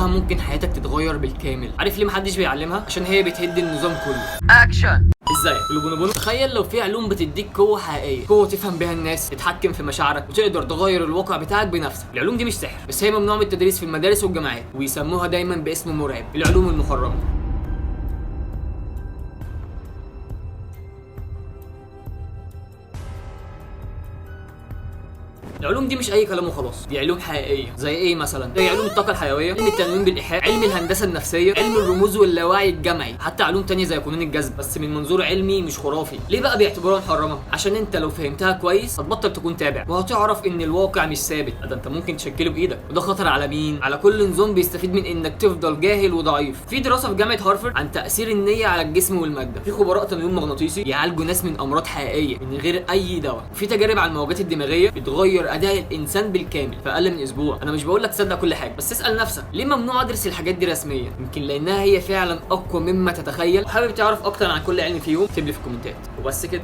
ممكن حياتك تتغير بالكامل. عارف ليه محدش بيعلمها؟ عشان هي بتهد النظام كله. اكشن. ازاي؟ بونو تخيل لو في علوم بتديك قوه حقيقيه، قوه تفهم بيها الناس، تتحكم في مشاعرك وتقدر تغير الواقع بتاعك بنفسك. العلوم دي مش سحر، بس هي ممنوع من التدريس في المدارس والجامعات، ويسموها دايما باسم مرعب، العلوم المحرمه. العلوم دي مش اي كلام وخلاص، دي علوم حقيقيه. زي ايه مثلا؟ زي علوم الطاقه الحيويه، علم التنويم بالايحاء، علم الهندسه النفسيه، علم الرموز واللاوعي الجمعي، حتى علوم تانية زي قانون الجذب، بس من منظور علمي مش خرافي. ليه بقى بيعتبروها محرمه؟ عشان انت لو فهمتها كويس هتبطل تكون تابع، وهتعرف ان الواقع مش ثابت، ده انت ممكن تشكله بايدك، وده خطر على مين؟ على كل نظام بيستفيد من انك تفضل جاهل وضعيف. في دراسه في جامعه هارفارد عن تاثير النيه على الجسم والماده، في خبراء تنويم مغناطيسي يعالجوا ناس من امراض حقيقيه من غير اي دواء، وفي تجارب على الموجات الدماغيه بتغير اداء الانسان بالكامل في اقل من اسبوع. انا مش بقول لك تصدق كل حاجه، بس اسال نفسك ليه ممنوع ادرس الحاجات دي رسميا؟ يمكن لانها هي فعلا اقوى مما تتخيل. وحابب تعرف اكتر عن كل علم فيهم؟ اكتب لي في الكومنتات. وبس كده.